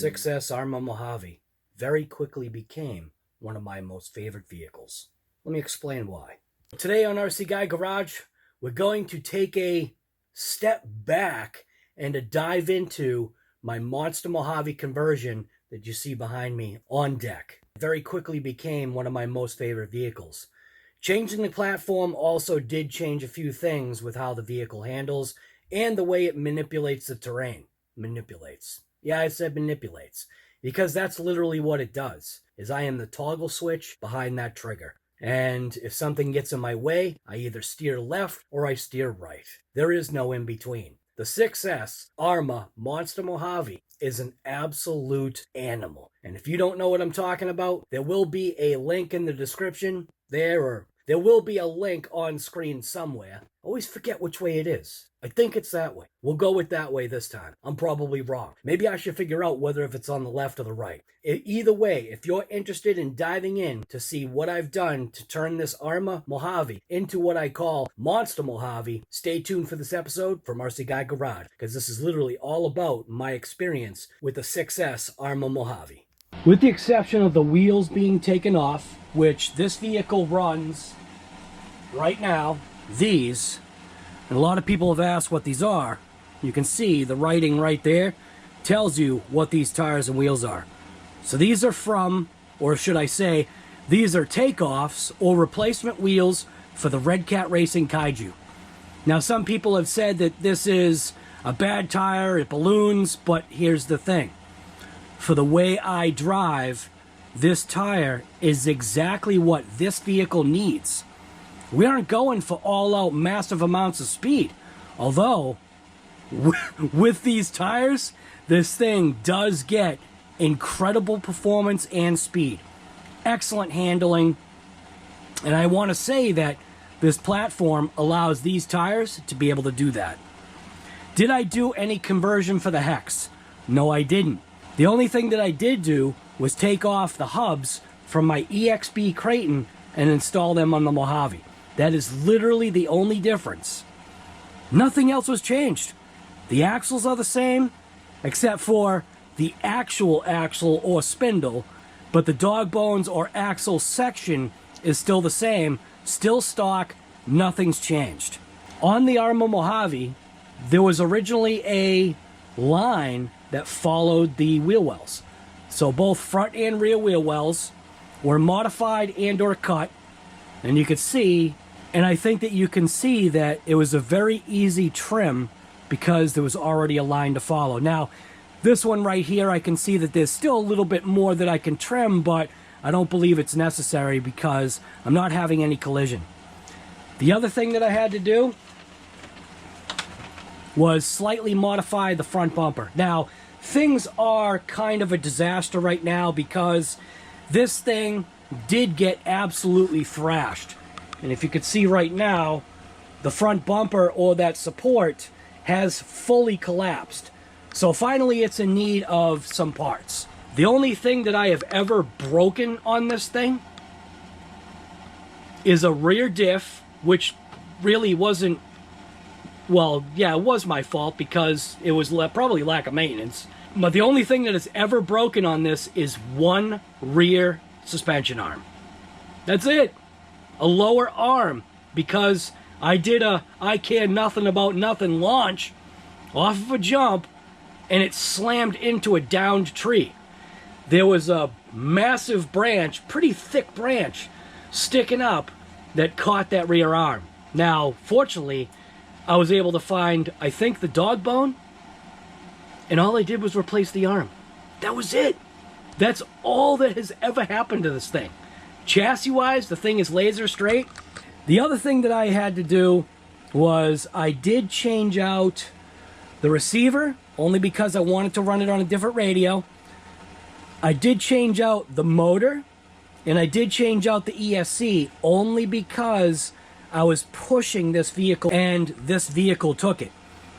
6S Arrma Mojave very quickly became one of my most favorite vehicles. Let me explain why. Today on RC Guy Garage, we're going to take a step back and a dive into my Monster Mojave conversion that you see behind me on deck. It very quickly became one of my most favorite vehicles. Changing the platform also did change a few things with how the vehicle handles and the way it manipulates the terrain. Manipulates. Yeah, I said manipulates, because that's literally what it does, is I am the toggle switch behind that trigger. And if something gets in my way, I either steer left or I steer right. There is no in between. The 6S Arrma Monster Mojave is an absolute animal. And if you don't know what I'm talking about, there will be a link in the description there, or there will be a link on screen somewhere. Always forget which way it is. I think it's that way. We'll go with that way this time. I'm probably wrong. Maybe I should figure out whether if it's on the left or the right. Either way, if you're interested in diving in to see what I've done to turn this Arrma Mojave into what I call Monster Mojave, stay tuned for this episode from RC Guy Garage, because this is literally all about my experience with the 6S Arrma Mojave. With the exception of the wheels being taken off, which this vehicle runs right now, these, and a lot of people have asked what these are. You can see the writing right there tells you what these tires and wheels are. So these are from, or should I say, these are takeoffs or replacement wheels for the REDCAT Racing Kaiju. Now some people have said that this is a bad tire, it balloons, but here's the thing. For the way I drive, this tire is exactly what this vehicle needs. We aren't going for all-out massive amounts of speed. Although, with these tires, this thing does get incredible performance and speed. Excellent handling. And I want to say that this platform allows these tires to be able to do that. Did I do any conversion for the Hex? No, I didn't. The only thing that I did do was take off the hubs from my EXB Creighton and install them on the Mojave. That is literally the only difference. Nothing else was changed. The axles are the same, except for the actual axle or spindle, but the dog bones or axle section is still the same, still stock, nothing's changed. On the Arrma Mojave, there was originally a line that followed the wheel wells. So both front and rear wheel wells were modified and or cut, and you could see, and I think that you can see that it was a very easy trim because there was already a line to follow. Now, this one right here, I can see that there's still a little bit more that I can trim, but I don't believe it's necessary because I'm not having any collision. The other thing that I had to do was slightly modify the front bumper. Now, things are kind of a disaster right now because this thing did get absolutely thrashed. And if you could see right now, the front bumper or that support has fully collapsed. So finally it's in need of some parts. The only thing that I have ever broken on this thing is a rear diff, which really wasn't, well, yeah, it was my fault because it was probably lack of maintenance. But the only thing that is ever broken on this is one rear suspension arm. That's it. A lower arm, because I did a I care nothing about nothing launch off of a jump and it slammed into a downed tree. There was a massive branch, pretty thick branch, sticking up that caught that rear arm. Now, fortunately, I was able to find, I think, the dog bone, and all I did was replace the arm. That was it. That's all that has ever happened to this thing. Chassis-wise, the thing is laser straight. The other thing that I had to do was I did change out the receiver, only because I wanted to run it on a different radio. I did change out the motor, and I did change out the ESC, only because I was pushing this vehicle, and this vehicle took it.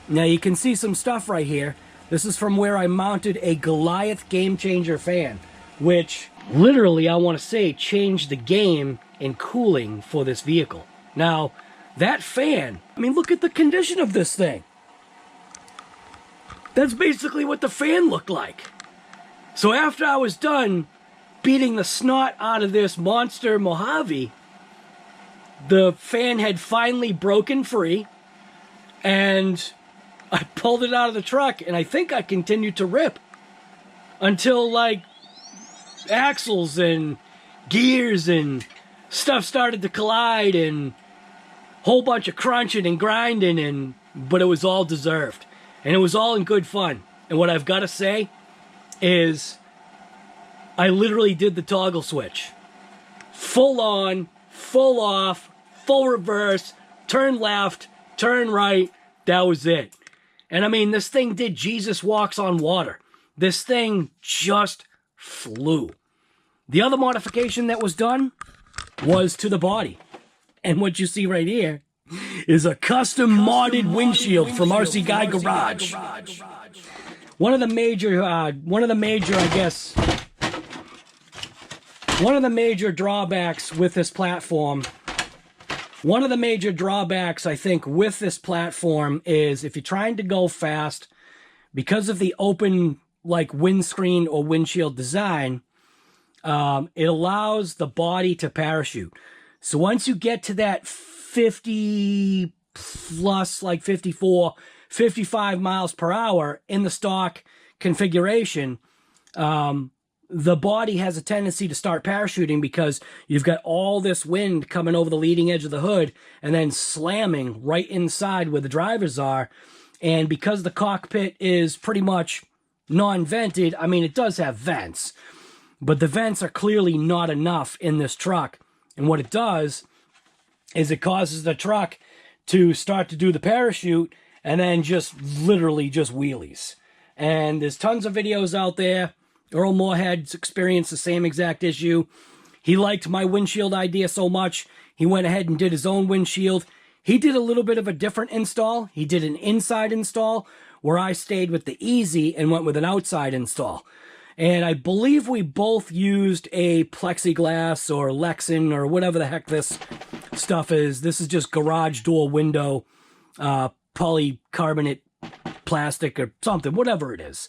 Now you can see some stuff right here. This is from where I mounted a Goliath Game Changer fan, which literally, I want to say, changed the game in cooling for this vehicle. Now, that fan, I mean, look at the condition of this thing. That's basically what the fan looked like. So after I was done beating the snot out of this monster Mojave, the fan had finally broken free, and I pulled it out of the truck, and I think I continued to rip until, like, axles and gears and stuff started to collide, and a whole bunch of crunching and grinding, but it was all deserved. And it was all in good fun. And what I've got to say is I literally did the toggle switch. Full on, full off, full reverse, turn left, turn right. That was it. And I mean, this thing did Jesus walks on water. This thing just flew. The other modification that was done was to the body. And what you see right here is a custom modded windshield from RC Guy Garage. One of the major, drawbacks with this platform, I think, with this platform is if you're trying to go fast, because of the open, like, windscreen or windshield design, it allows the body to parachute. So once you get to that 50 plus, like 54, 55 miles per hour in the stock configuration, the body has a tendency to start parachuting because you've got all this wind coming over the leading edge of the hood and then slamming right inside where the drivers are. And because the cockpit is pretty much non-vented, I mean, it does have vents, but the vents are clearly not enough in this truck. And what it does is it causes the truck to start to do the parachute and then just literally just wheelies. And there's tons of videos out there. Earl Moorhead's experienced the same exact issue. He liked my windshield idea so much, he went ahead and did his own windshield. He did a little bit of a different install. He did an inside install where I stayed with the Easy and went with an outside install. And I believe we both used a plexiglass or Lexan or whatever the heck this stuff is. This is just garage door window, polycarbonate plastic or something, whatever it is.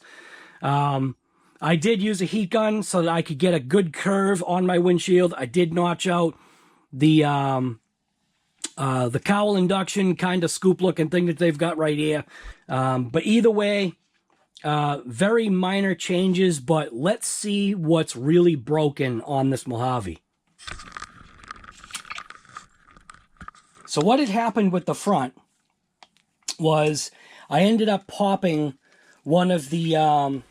I did use a heat gun so that I could get a good curve on my windshield. I did notch out the cowl induction kind of scoop looking thing that they've got right here. But either way, very minor changes, but let's see what's really broken on this Mojave. So what had happened with the front was I ended up popping one of the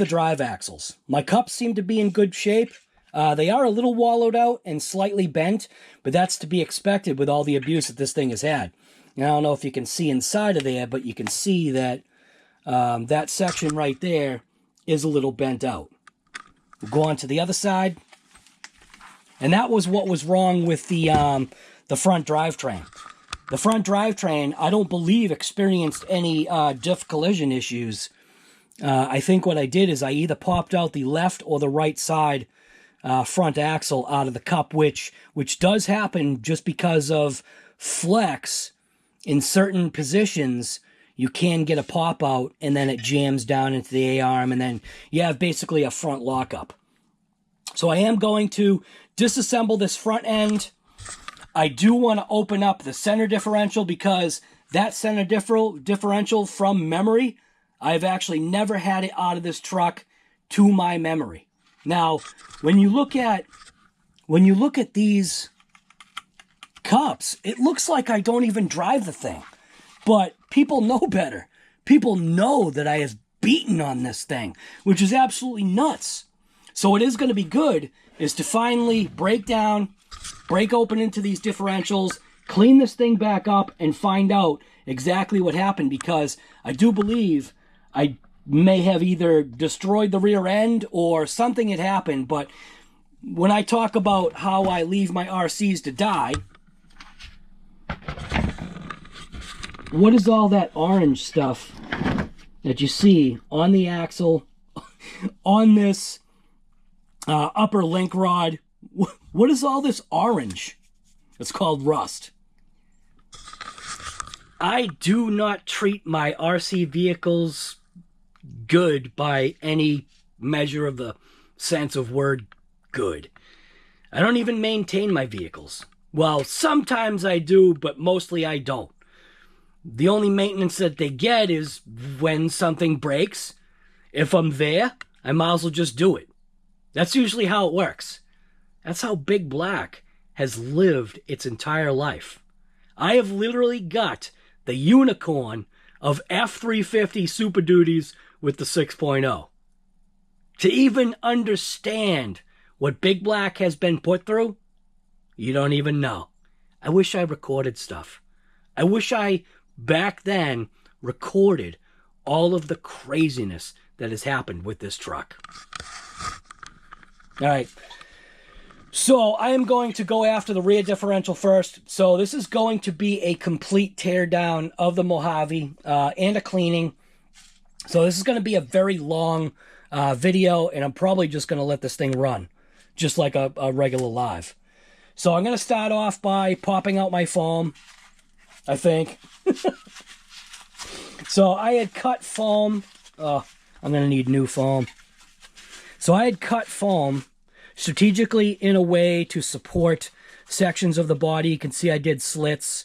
drive axles. My cups seem to be in good shape. They are a little wallowed out and slightly bent, but that's to be expected with all the abuse that this thing has had. And I don't know if you can see inside of there, but you can see that that section right there is a little bent out. We'll go on to the other side. And that was what was wrong with the front drivetrain. The front drivetrain, I don't believe, experienced any diff collision issues. I think what I did is I either popped out the left or the right side front axle out of the cup, which does happen just because of flex. In certain positions, you can get a pop out, and then it jams down into the A-arm, and then you have basically a front lockup. So I am going to disassemble this front end. I do want to open up the center differential, because that center differential from memory, I've actually never had it out of this truck to my memory. Now, when you look at these cups, it looks like I don't even drive the thing. But people know better. People know that I have beaten on this thing, which is absolutely nuts. So what is going to be good is to finally break open into these differentials, clean this thing back up, and find out exactly what happened, because I do believe I may have either destroyed the rear end or something had happened. But when I talk about how I leave my RCs to die, what is all that orange stuff that you see on the axle, on this upper link rod? What is all this orange? It's called rust. I do not treat my RC vehicles good by any measure of the sense of word good. I don't even maintain my vehicles. Well, sometimes I do, but mostly I don't. The only maintenance that they get is when something breaks. If I'm there, I might as well just do it. That's usually how it works. That's how Big Black has lived its entire life. I have literally got the unicorn of F350 Super Duties with the 6.0. To even understand what Big Black has been put through, you don't even know. I wish I recorded stuff. I wish I, back then, recorded all of the craziness that has happened with this truck. All right. So I am going to go after the rear differential first. So this is going to be a complete teardown of the Mojave and a cleaning. So this is going to be a very long video, and I'm probably just going to let this thing run, just like a regular live. So I'm going to start off by popping out my foam, I think. So I had cut foam. I'm going to need new foam. So I had cut foam strategically in a way to support sections of the body. You can see I did slits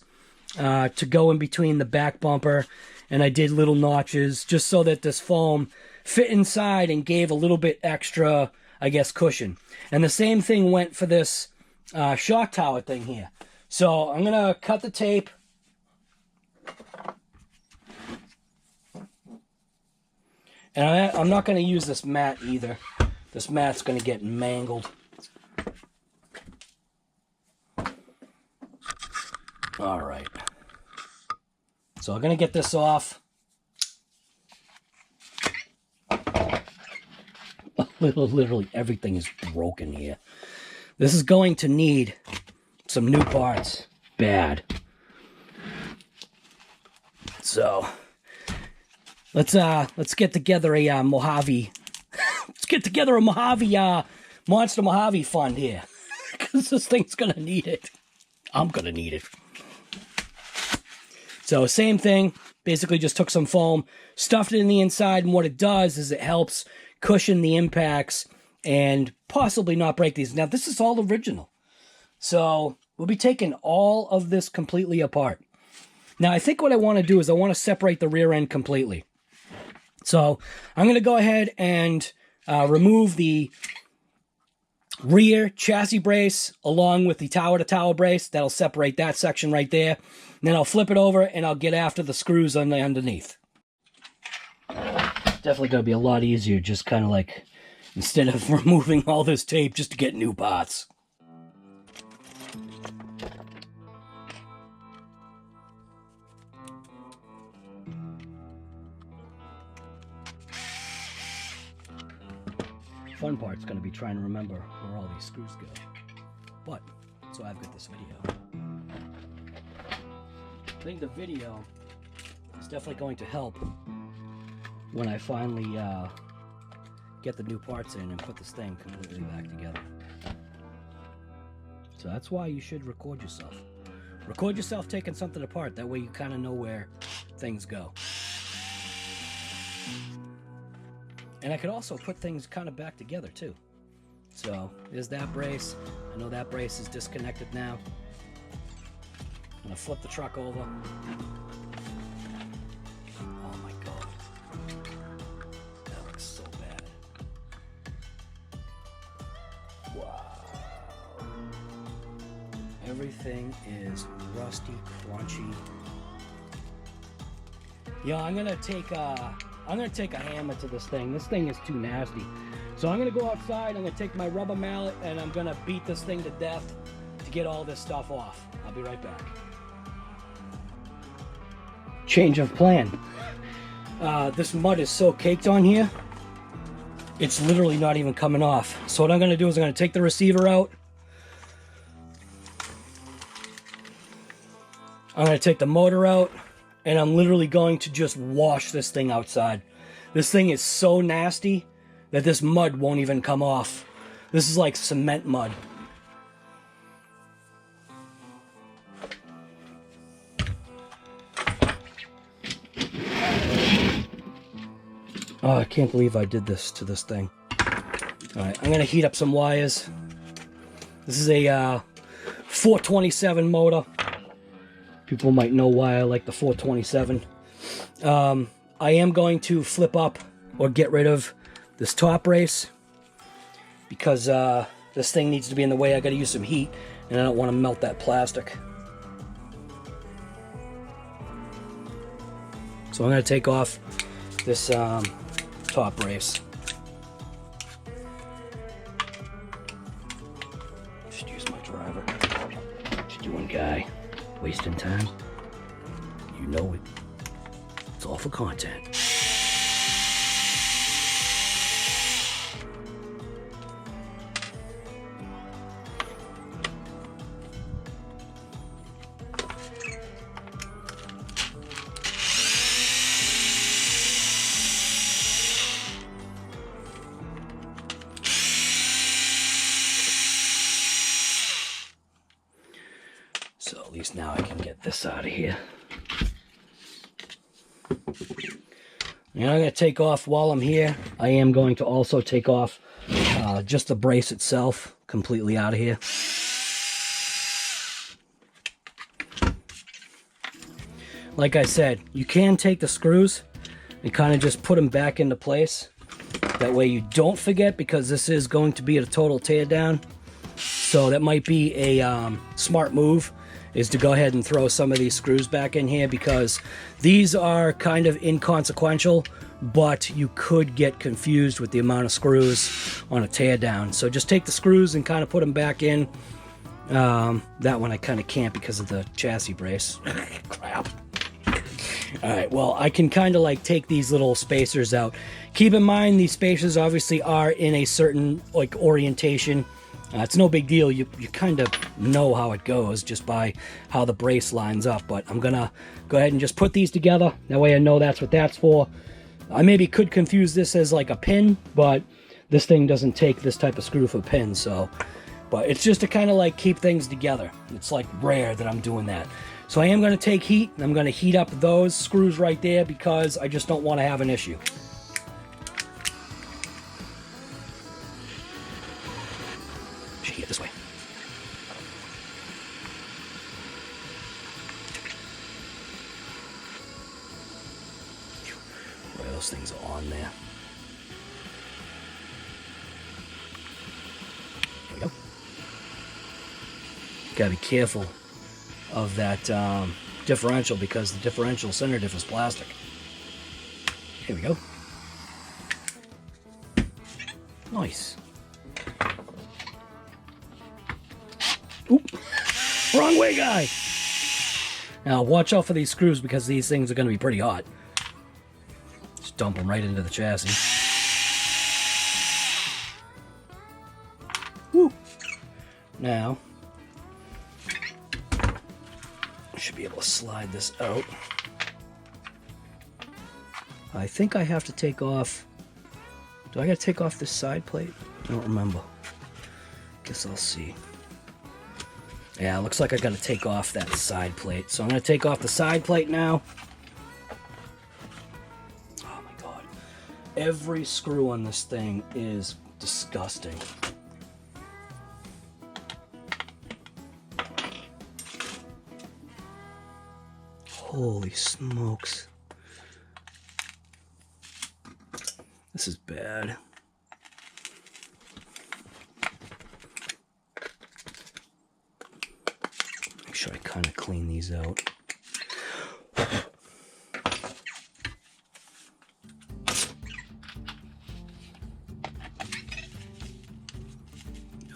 to go in between the back bumper, and I did little notches just so that this foam fit inside and gave a little bit extra, I guess, cushion. And the same thing went for this shock tower thing here. So I'm going to cut the tape. And I'm not going to use this mat either. This mat's going to get mangled. All right. So I'm going to get this off. Literally everything is broken here. This is going to need some new parts. Bad. So let's get together a Mojave. Let's get together a Mojave Monster Mojave fund here, because this thing's gonna need it. I'm gonna need it. So same thing. Basically, just took some foam, stuffed it in the inside, and what it does is it helps cushion the impacts and possibly not break these. Now, this is all original. So we'll be taking all of this completely apart. Now, I think what I want to do is I want to separate the rear end completely. So I'm going to go ahead and remove the rear chassis brace along with the tower-to-tower brace. That'll separate that section right there. And then I'll flip it over and I'll get after the screws on the underneath. Definitely going to be a lot easier, just kind of like, instead of removing all this tape just to get new parts. fun part's going to be trying to remember where all these screws go. But, so I've got this video. I think the video is definitely going to help when I finally get the new parts in and put this thing completely back together. So that's why you should record yourself. Record yourself taking something apart. That way you kind of know where things go. And I could also put things kind of back together too. So there's that brace. I know that brace is disconnected now. I'm gonna flip the truck over. Oh my God. That looks so bad. Wow. Everything is rusty, crunchy. Yeah, I'm gonna take a hammer to this thing. This thing is too nasty. So I'm gonna go outside, I'm gonna take my rubber mallet, and I'm gonna beat this thing to death to get all this stuff off. I'll be right back. Change of plan. This mud is so caked on here, it's literally not even coming off. So what I'm gonna do is I'm gonna take the receiver out. I'm gonna take the motor out, and I'm literally going to just wash this thing outside. This thing is so nasty that this mud won't even come off. This is like cement mud. Oh, I can't believe I did this to this thing. Alright, I'm gonna heat up some wires. This is a 427 motor. People might know why I like the 427. I am going to flip up or get rid of this top brace because this thing needs to be in the way. I got to use some heat and I don't want to melt that plastic. So I'm going to take off this top brace. Just use my driver. What you doing, guy? Wasting time? You know it. It's all for content. So at least now I can get this out of here. And I'm going to take off while I'm here. I am going to also take off just the brace itself completely out of here. Like I said, you can take the screws and kind of just put them back into place. That way you don't forget, because this is going to be a total teardown. So that might be a smart move, is to go ahead and throw some of these screws back in here, because these are kind of inconsequential, but you could get confused with the amount of screws on a teardown. So just take the screws and kind of put them back in. That one I kind of can't because of the chassis brace. Crap. Alright, well, I can kind of like take these little spacers out. Keep in mind, these spacers obviously are in a certain like orientation. It's no big deal. You kind of know how it goes just by how the brace lines up. But I'm going to go ahead and just put these together. That way I know that's what that's for. I maybe could confuse this as like a pin, but this thing doesn't take this type of screw for pins. So, but it's just to kind of like keep things together. It's like rare that I'm doing that. So I am going to take heat, and I'm going to heat up those screws right there because I just don't want to have an issue. Heat it this way. Where those things are on there. There we go. Gotta be careful of that differential, because the differential center diff is plastic. Here we go. Nice. Oop. Wrong way, guy. Now watch out for these screws, because these things are going to be pretty hot. Just dump them right into the chassis. Now, I should be able to slide this out. I think I have to take off. Do I gotta take off this side plate? I don't remember. Guess I'll see. Yeah, it looks like I gotta take off that side plate. So I'm gonna take off the side plate now. Oh my god. Every screw on this thing is disgusting. Holy smokes. This is bad. Make sure I kind of clean these out.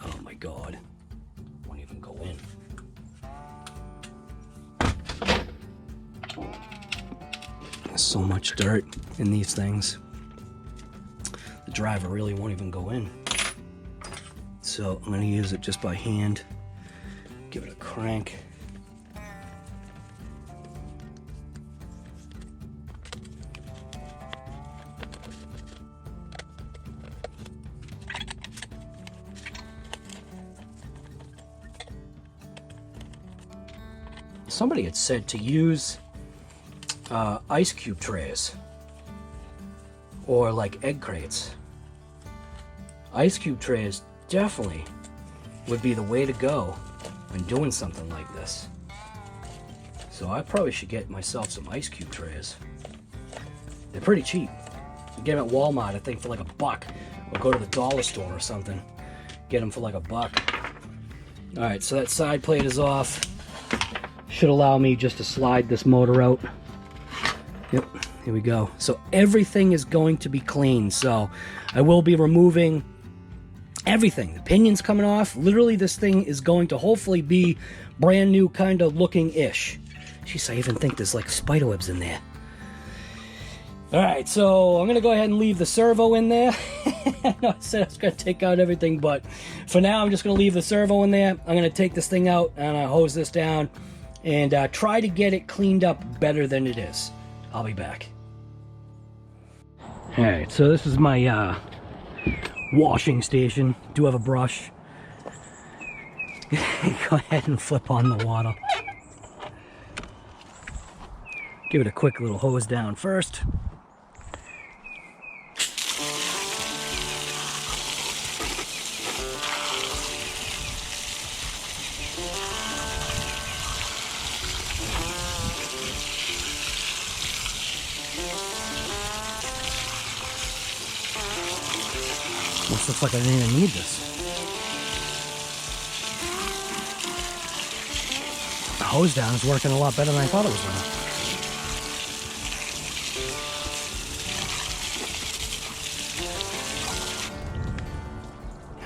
Oh my god. Won't even go in. There's so much dirt in these things. The driver really won't even go in. So I'm going to use it just by hand. Give it a crank. Somebody had said to use ice cube trays or like egg crates. Ice cube trays definitely would be the way to go when doing something like this. So I probably should get myself some ice cube trays. They're pretty cheap. You get them at Walmart, I think, for like $1, or go to the dollar store or something. Get them for like $1. All right, so that side plate is off. Should allow me just to slide this motor out. Yep, here we go. So everything is going to be clean. So I will be removing everything. The pinion's coming off. Literally, this thing is going to hopefully be brand new, kind of looking-ish. Jeez, I even think there's like spider webs in there. All right, so I'm going to go ahead and leave the servo in there. I know I said I was going to take out everything, but for now, I'm just going to leave the servo in there. I'm going to take this thing out and hose this down and try to get it cleaned up better than it is. I'll be back. All right, so this is my washing station. Do have a brush. Go ahead and flip on the water. Give it a quick little hose down first. Almost looks like I didn't even need this. The hose down is working a lot better than I thought it was going to.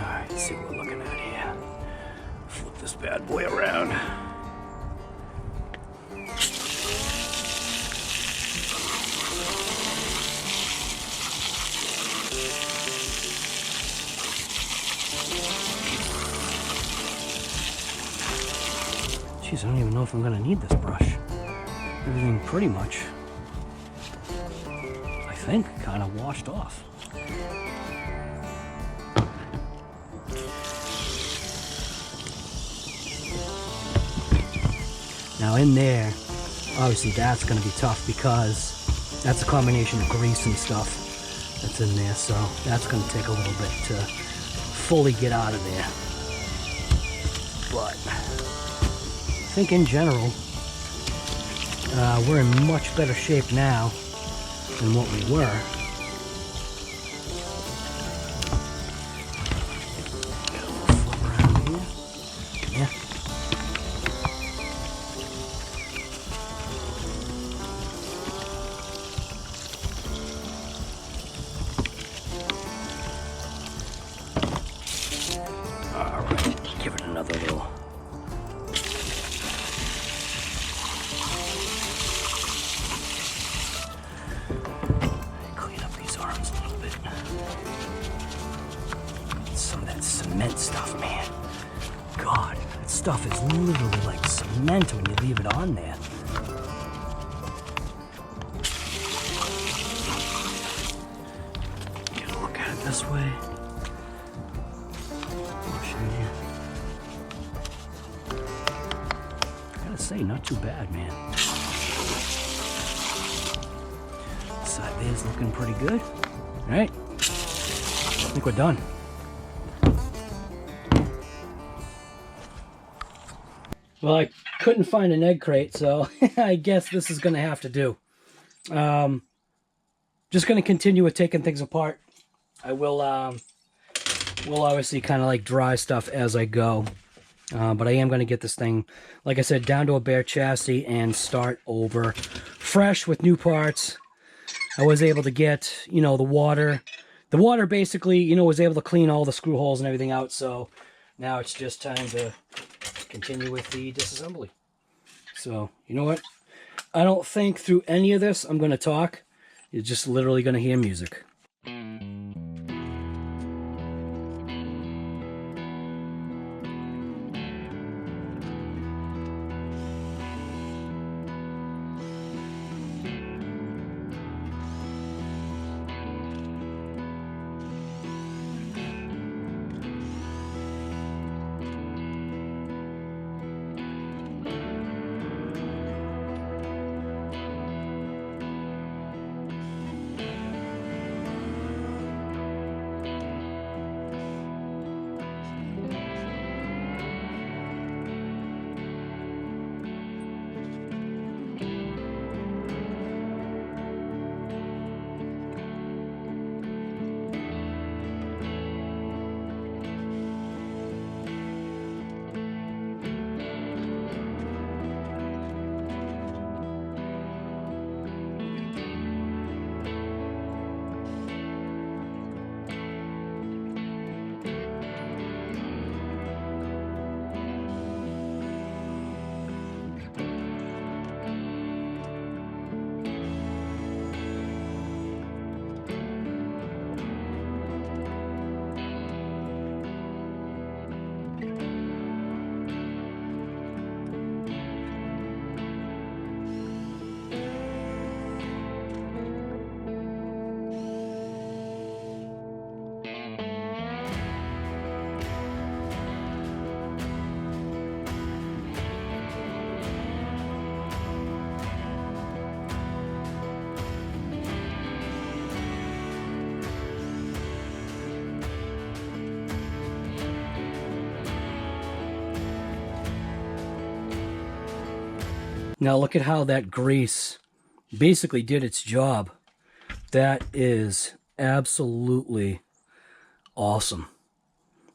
Alright, let's see what we're looking at here. Flip this bad boy around. Jeez, I don't even know if I'm going to need this brush. Everything pretty much, I think, kind of washed off. Now in there, obviously that's going to be tough because that's a combination of grease and stuff that's in there, so that's going to take a little bit to fully get out of there. But I think in general, we're in much better shape now than what we were. Flip around here. Yeah. All right, give it another little. Cement stuff, man. God, that stuff is literally like cement when you leave it on there. Get a look at it this way. I gotta say, not too bad, man. Side there's looking pretty good. All right, I think we're done. Well, I couldn't find an egg crate, so I guess this is going to have to do. Just going to continue with taking things apart. I will obviously kind of like dry stuff as I go. But I am going to get this thing, like I said, down to a bare chassis and start over fresh with new parts. I was able to get, you know, the water. The water basically, you know, was able to clean all the screw holes and everything out. So now it's just time to continue with the disassembly. So, you know what? I don't think through any of this I'm going to talk. You're just literally going to hear music. Now look at how that grease basically did its job. That is absolutely awesome.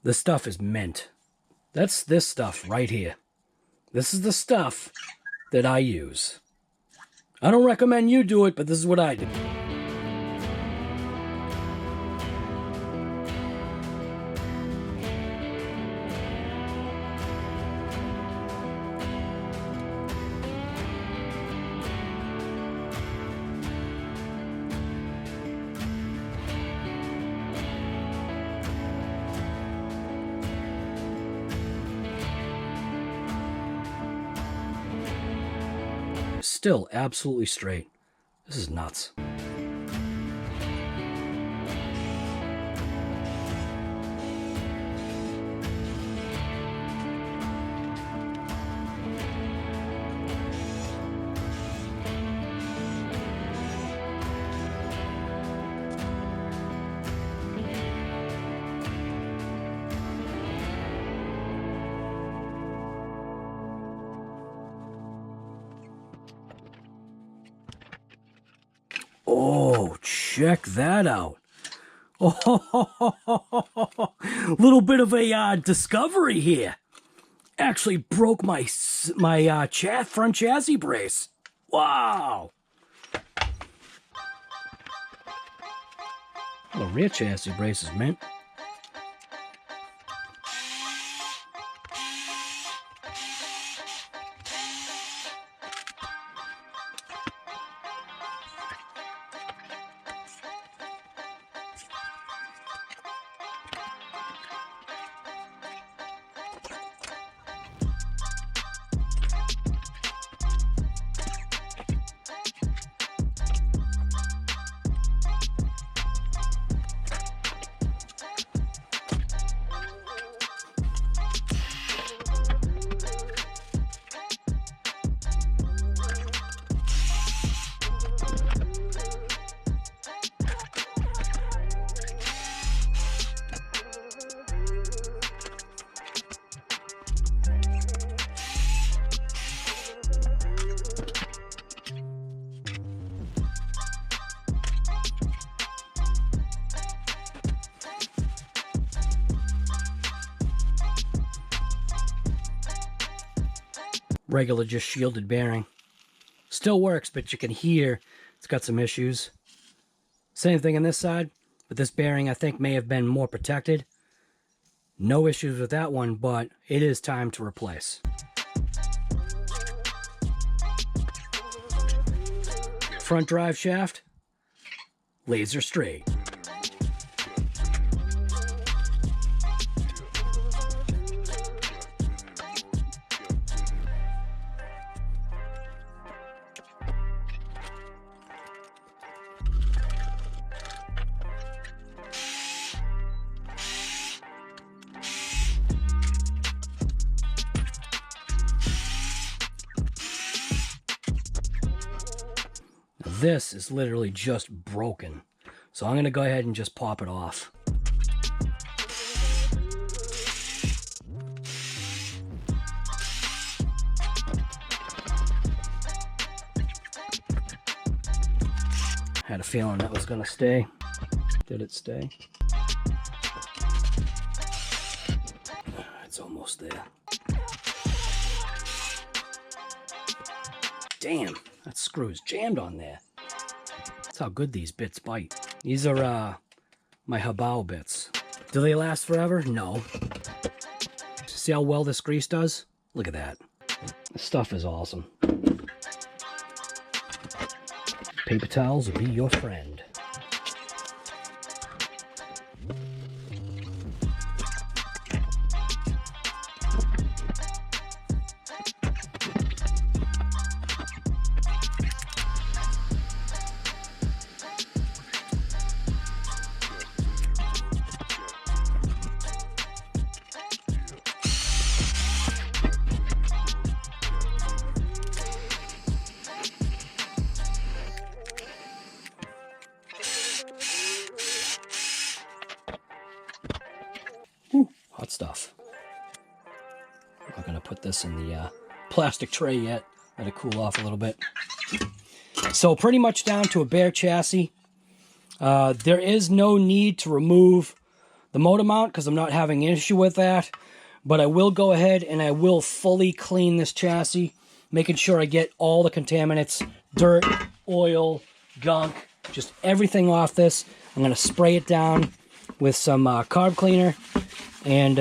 This stuff is mint. That's this stuff right here. This is the stuff that I use. I don't recommend you do it, but this is what I do. Still absolutely straight. This is nuts. Oh, check that out. Oh, little bit of a discovery here. Actually broke my front chassis brace. Wow. Well, the rear chassis brace is mint. regular just shielded bearing. Still works, but you can hear it's got some issues. Same thing on this side, but this bearing I think may have been more protected. No issues with that one, but it is time to replace. Front drive shaft, laser straight. This is literally just broken. So I'm going to go ahead and just pop it off. Had a feeling that was going to stay. Did it stay? It's almost there. Damn, that screw's jammed on there. That's how good these bits bite. These are my Hobao bits. Do they last forever? No. See how well this grease does? Look at that. This stuff is awesome. Paper towels will be your friend. Hot stuff. I'm not going to put this in the plastic tray yet. Let it cool off a little bit. So pretty much down to a bare chassis. There is no need to remove the motor mount because I'm not having an issue with that. But I will go ahead and I will fully clean this chassis, making sure I get all the contaminants, dirt, oil, gunk, just everything off this. I'm going to spray it down with some carb cleaner and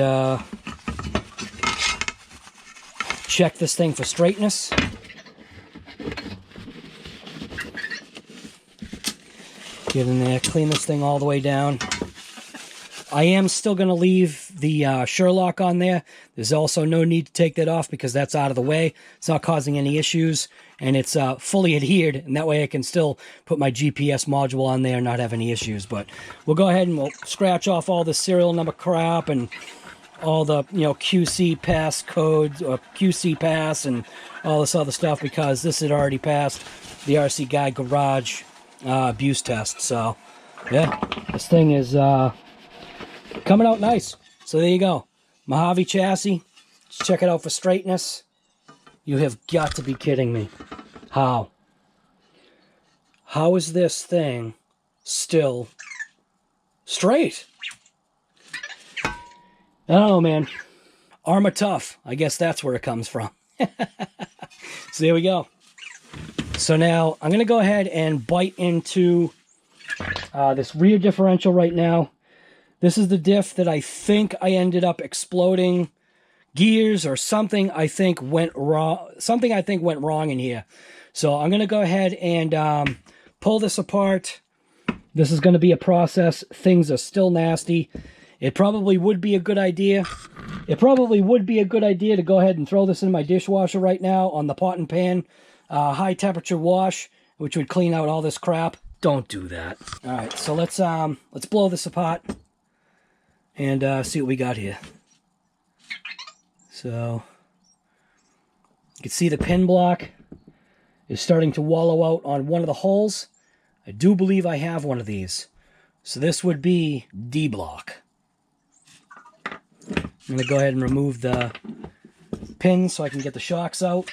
check this thing for straightness. Get in there, clean this thing all the way down. I am still going to leave the Sherlock on there. There's also no need to take that off because that's out of the way. It's not causing any issues, and it's fully adhered, and that way I can still put my GPS module on there and not have any issues. But we'll go ahead and we'll scratch off all the serial number crap and all the, you know, QC pass codes or QC pass and all this other stuff because this had already passed the RC Guy Garage abuse test. So, yeah, this thing is coming out nice. So there you go. Mojave chassis. Let's check it out for straightness. You have got to be kidding me. How? How is this thing still straight? I don't know, man. Arrma tough. I guess that's where it comes from. So there we go. So now I'm going to go ahead and bite into this rear differential right now. This is the diff that I think I ended up exploding gears or something I think went wrong. Something I think went wrong in here. So I'm going to go ahead and pull this apart. This is going to be a process. Things are still nasty. It probably would be a good idea. It probably would be a good idea to go ahead and throw this in my dishwasher right now on the pot and pan high temperature wash, which would clean out all this crap. Don't do that. All right, so let's blow this apart and see what we got here. So you can see the pin block is starting to wallow out on one of the holes. I do believe I have one of these. So this would be D block. I'm going to go ahead and remove the pins so I can get the shocks out.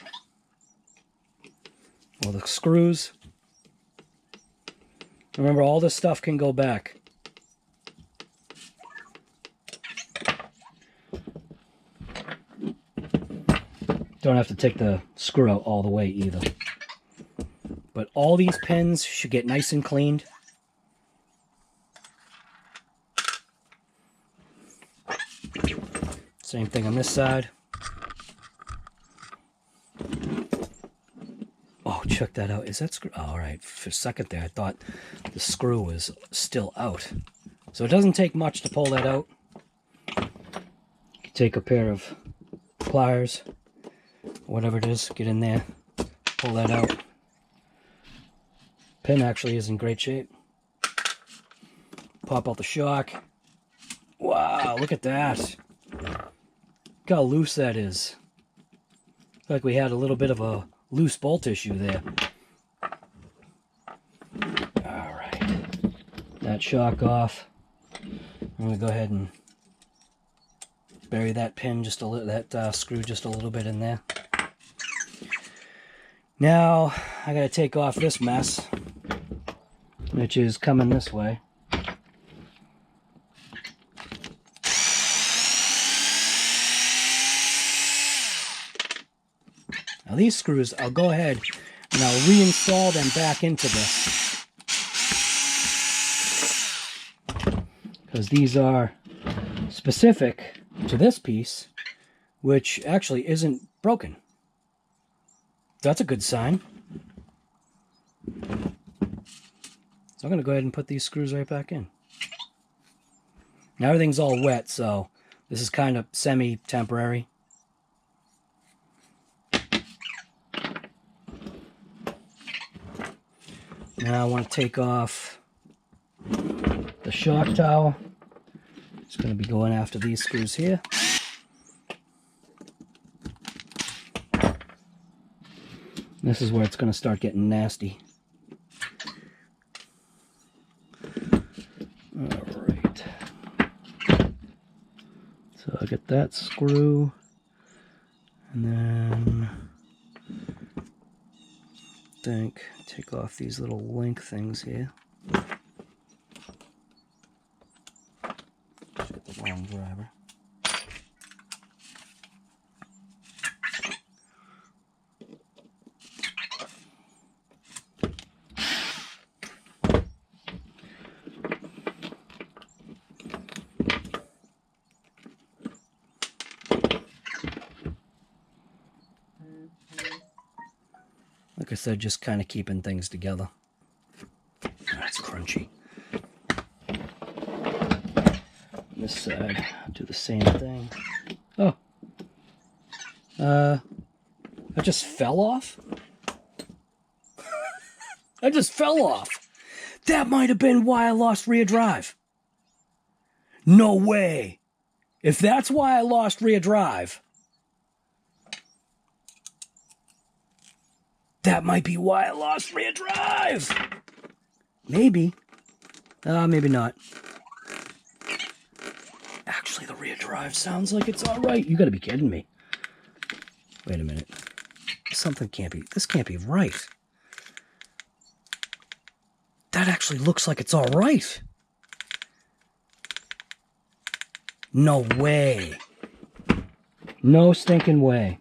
Or the screws. Remember, all this stuff can go back. Don't have to take the screw out all the way either. But all these pins should get nice and cleaned. Same thing on this side. Oh, check that out. Is that screw? Oh, all right. For a second there, I thought the screw was still out. So it doesn't take much to pull that out. You can take a pair of pliers, whatever it is, get in there, pull that out. Pin actually is in great shape. Pop out the shock. Wow, look at that. Look how loose that is. Looks like we had a little bit of a loose bolt issue there. Alright. That shock off. I'm going to go ahead and bury that pin just a little, that screw just a little bit in there. Now, I got to take off this mess, which is coming this way. Now these screws, I'll go ahead and I'll reinstall them back into this. Because these are specific to this piece, which actually isn't broken. That's a good sign. So I'm going to go ahead and put these screws right back in. Now everything's all wet, so this is kind of semi-temporary. Now I want to take off the shock towel. It's going to be going after these screws here. This is where it's going to start getting nasty. Alright. So I get that screw. And then take off these little link things here. Just get the wrong driver. Like I said, just kind of keeping things together. That's crunchy. On this side, do the same thing. Oh. That just fell off? I just fell off. That might have been why I lost rear drive. No way. If that's why I lost rear drive, that might be why I lost rear drive. Maybe. Maybe not. Actually, the rear drive sounds like it's all right. You gotta be kidding me. Wait a minute. Something can't be, this can't be right. That actually looks like it's all right. No way. No stinking way.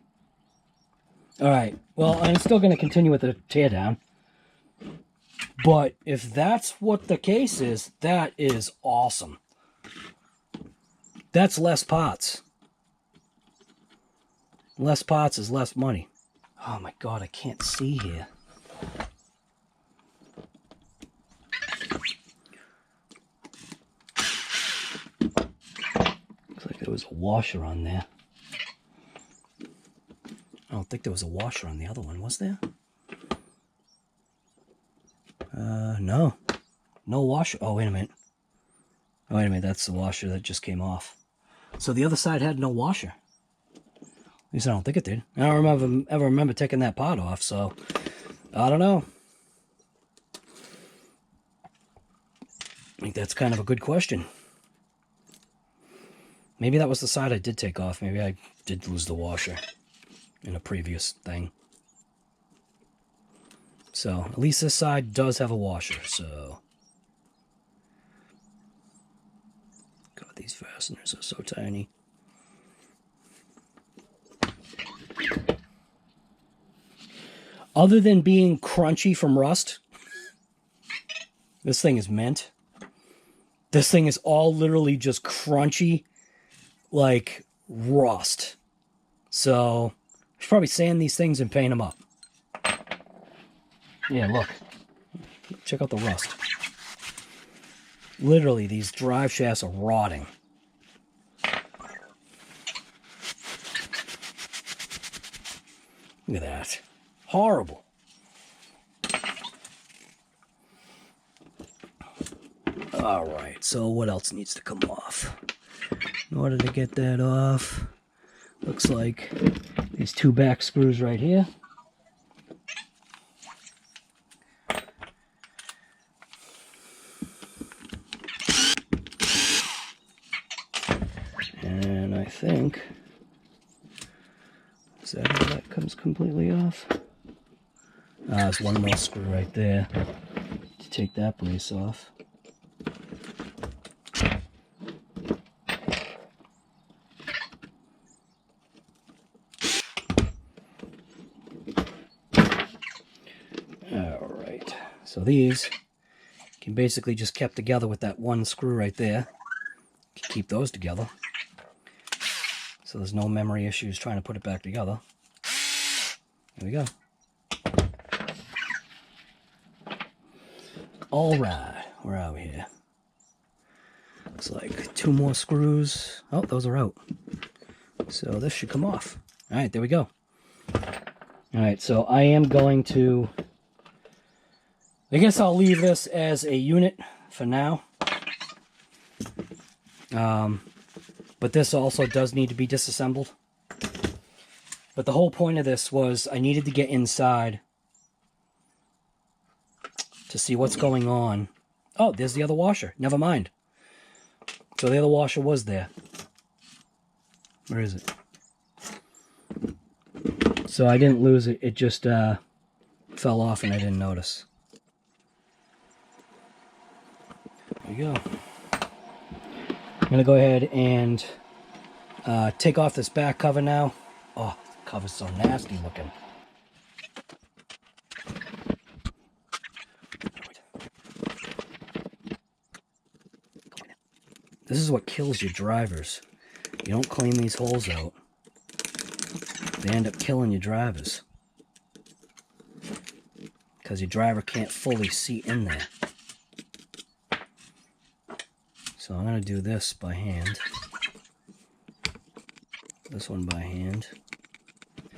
All right. Well, I'm still going to continue with the teardown. But if that's what the case is, that is awesome. That's less pots. Less pots is less money. Oh my God, I can't see here. Looks like there was a washer on there. I don't think there was a washer on the other one, was there? No. No washer. Oh, wait a minute. Oh, wait a minute, that's the washer that just came off. So the other side had no washer. At least I don't think it did. I don't ever remember taking that pot off, so I don't know. I think that's kind of a good question. Maybe that was the side I did take off. Maybe I did lose the washer in a previous thing. So at least this side does have a washer, so. God, these fasteners are so tiny. Other than being crunchy from rust, this thing is mint. This thing is all literally just crunchy like rust. So I should probably sand these things and paint them up. Yeah, look. Check out the rust. Literally, these drive shafts are rotting. Look at that. Horrible. Alright, so what else needs to come off? In order to get that off, looks like these two back screws right here. And I think, is that how that comes completely off? There's one more screw right there to take that brace off. Alright, so these can basically just kept together with that one screw right there. Can keep those together. So there's no memory issues trying to put it back together. There we go. Alright, where are we here? Looks like two more screws. Oh, those are out. So this should come off. Alright, there we go. Alright, so I am going to... I guess I'll leave this as a unit for now. But this also does need to be disassembled. But the whole point of this was I needed to get inside to see what's going on. Oh, there's the other washer. Never mind. So the other washer was there. Where is it? So I didn't lose it. It just fell off and I didn't notice. There we go. I'm going to go ahead and take off this back cover now. Oh, the cover's so nasty looking. This is what kills your drivers. You don't clean these holes out, they end up killing your drivers. Because your driver can't fully see in there. So I'm going to do this by hand. This one by hand.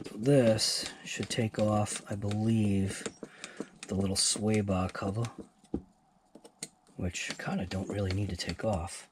So this should take off, I believe, the little sway bar cover, which kind of don't really need to take off.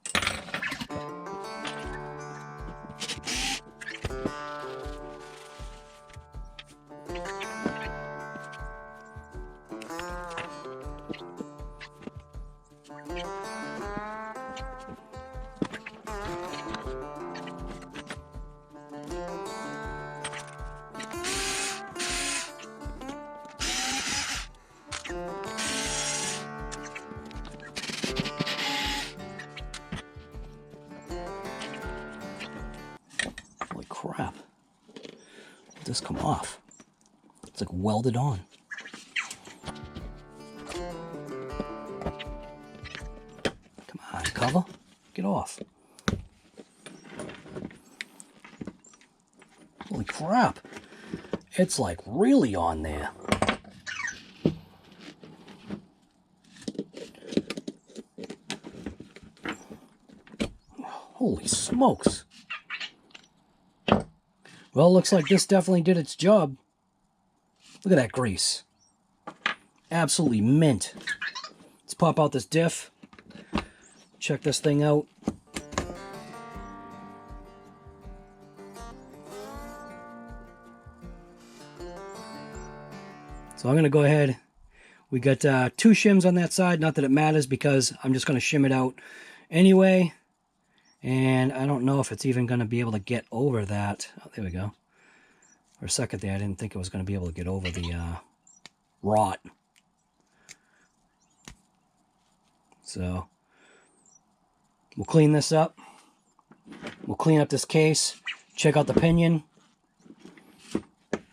Crap. Let this come off. It's like welded on. Come on, cover. Get off. Holy crap. It's like really on there. Holy smokes. Well, looks like this definitely did its job. Look at that grease. Absolutely mint. Let's pop out this diff. Check this thing out. So I'm going to go ahead. We got 2 shims on that side. Not that it matters because I'm just going to shim it out anyway. And I don't know if it's even going to be able to get over that. Oh, there we go. For a second there, I didn't think it was going to be able to get over the rot. So, we'll clean this up. We'll clean up this case. Check out the pinion.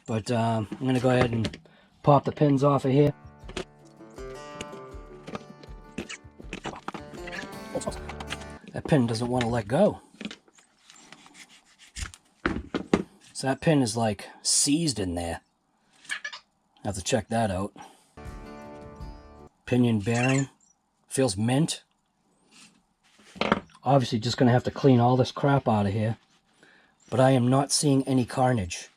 But I'm going to go ahead and pop the pins off of here. That pin doesn't want to let go. So that pin is like seized in there. I have to check that out. Pinion bearing. Feels mint. Obviously just going to have to clean all this crap out of here. But I am not seeing any carnage.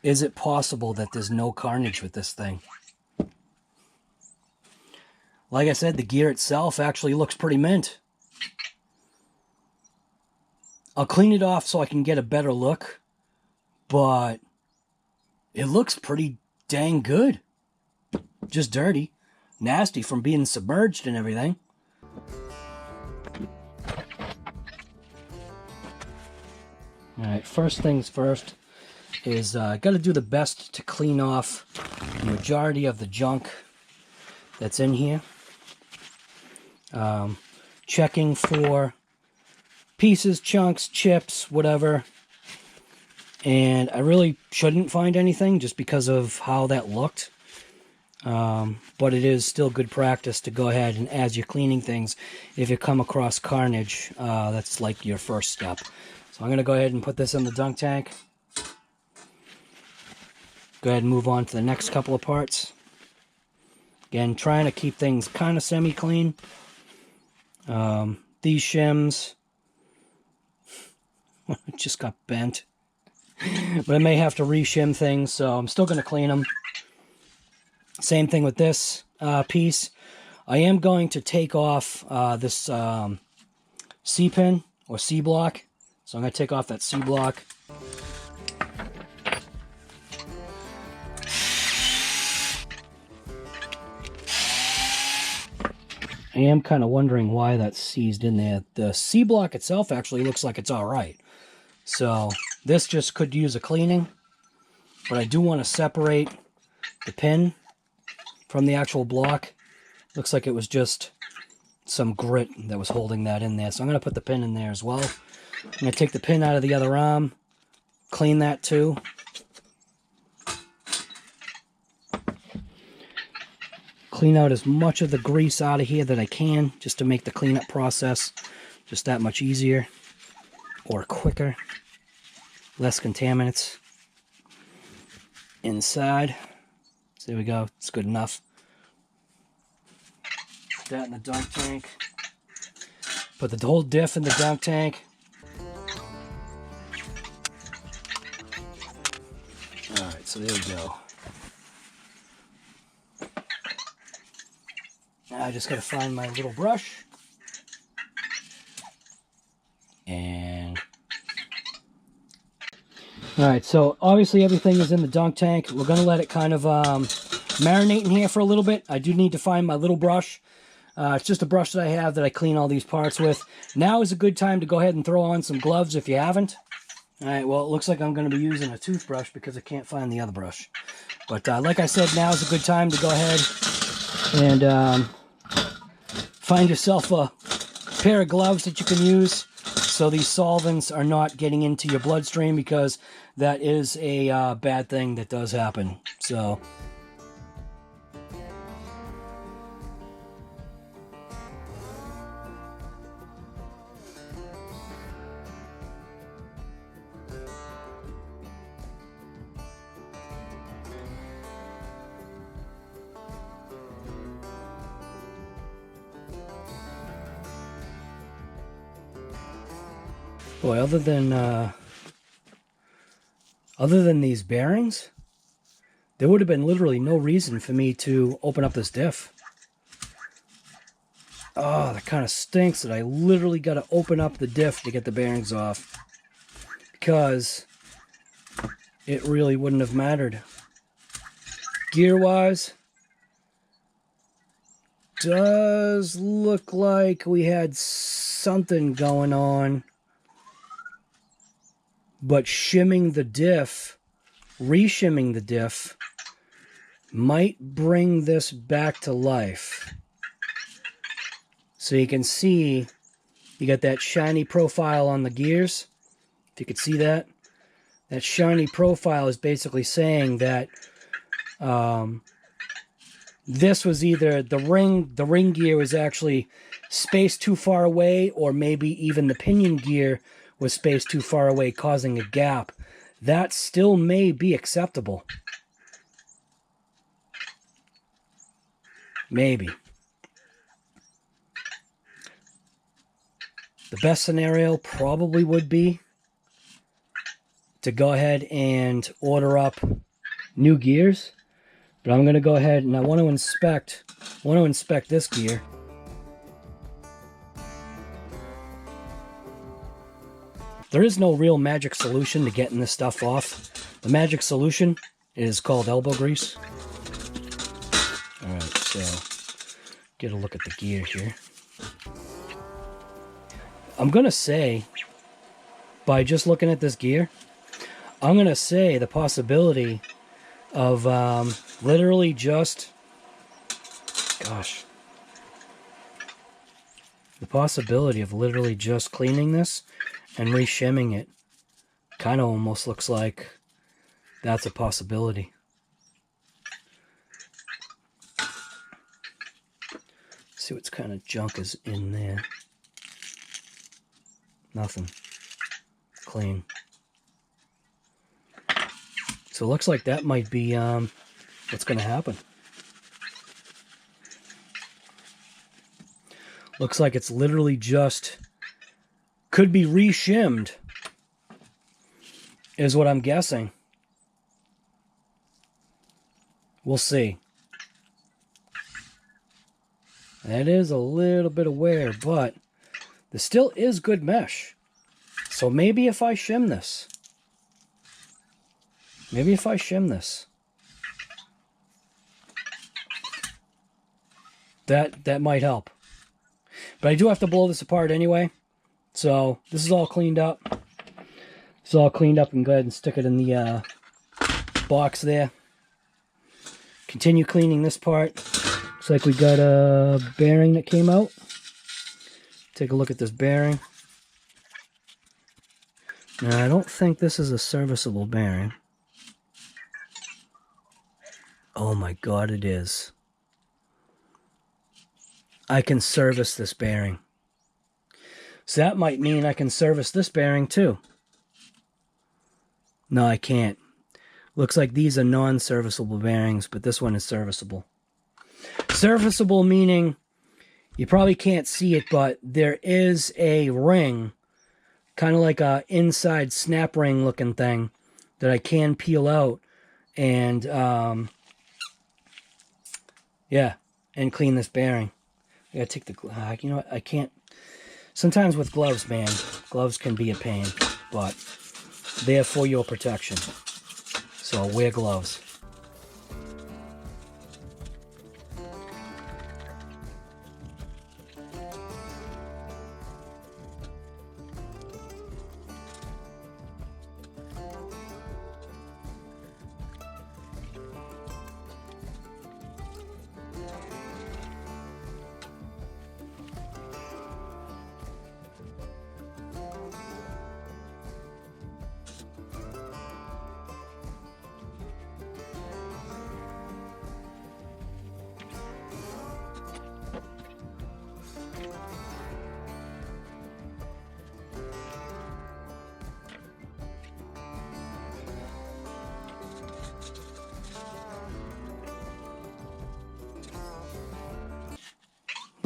Is it possible that there's no carnage with this thing? Like I said, the gear itself actually looks pretty mint. I'll clean it off so I can get a better look. But it looks pretty dang good. Just dirty. Nasty from being submerged and everything. Alright, first things first is I got to do the best to clean off the majority of the junk that's in here. Checking for pieces, chunks, chips, whatever. And I really shouldn't find anything just because of how that looked. But it is still good practice to go ahead and, as you're cleaning things, if you come across carnage, that's like your first step. So I'm going to go ahead and put this in the dunk tank. Go ahead and move on to the next couple of parts. Again, trying to keep things kind of semi-clean. These shims just got bent. But I may have to re-shim things, so I'm still going to clean them. Same thing with this piece. I am going to take off this C-pin or C-block. So I'm going to take off that C-block. I am kind of wondering why that's seized in there. The C-block itself actually looks like it's alright. So this just could use a cleaning. But I do want to separate the pin from the actual block. Looks like it was just some grit that was holding that in there. So I'm going to put the pin in there as well. I'm going to take the pin out of the other arm, clean that too. Clean out as much of the grease out of here that I can, just to make the cleanup process just that much easier or quicker. Less contaminants inside. So there we go, it's good enough. Put that in the dunk tank. Put the whole diff in the dunk tank. Alright, so there we go. Now I just gotta find my little brush. And alright, so obviously everything is in the dunk tank. We're gonna let it kind of marinate in here for a little bit. I do need to find my little brush. It's just a brush that I have that I clean all these parts with. Now is a good time to go ahead and throw on some gloves if you haven't. Alright, well, it looks like I'm going to be using a toothbrush because I can't find the other brush. But like I said, now is a good time to go ahead and find yourself a pair of gloves that you can use so these solvents are not getting into your bloodstream, because that is a bad thing that does happen. So boy, other than these bearings, there would have been literally no reason for me to open up this diff. Oh, that kind of stinks that I literally got to open up the diff to get the bearings off, because it really wouldn't have mattered. Gear-wise, does look like we had something going on. But shimming the diff, re-shimming the diff, might bring this back to life. So you can see, you got that shiny profile on the gears, if you could see that. That shiny profile is basically saying that this was either the ring gear was actually spaced too far away, or maybe even the pinion gear was spaced too far away, causing a gap. That still may be acceptable. Maybe. The best scenario probably would be to go ahead and order up new gears. But I'm going to go ahead and I want to inspect this gear. There is no real magic solution to getting this stuff off. The magic solution is called elbow grease. Alright, so get a look at the gear here. I'm going to say, by just looking at this gear, I'm going to say the possibility of literally just, the possibility of literally just cleaning this and re-shimming it kind of almost looks like that's a possibility. Let's see what kind of junk is in there. Nothing. Clean. So it looks like that might be what's going to happen. Looks like it's literally just could be re-shimmed is what I'm guessing. We'll see. That is a little bit of wear, but there still is good mesh. So maybe if I shim this, that might help. But I do have to blow this apart anyway. So this is all cleaned up. It's all cleaned up, and go ahead and stick it in the box there. Continue cleaning this part. Looks like we got a bearing that came out. Take a look at this bearing. Now, I don't think this is a serviceable bearing. Oh my God, it is. I can service this bearing. So that might mean I can service this bearing too. No, I can't. Looks like these are non-serviceable bearings, but this one is serviceable. Serviceable meaning you probably can't see it, but there is a ring, kind of like a inside snap ring looking thing, that I can peel out and yeah, and clean this bearing. I gotta take the you know what, I can't. Sometimes with gloves, man, gloves can be a pain, but they're for your protection. So wear gloves.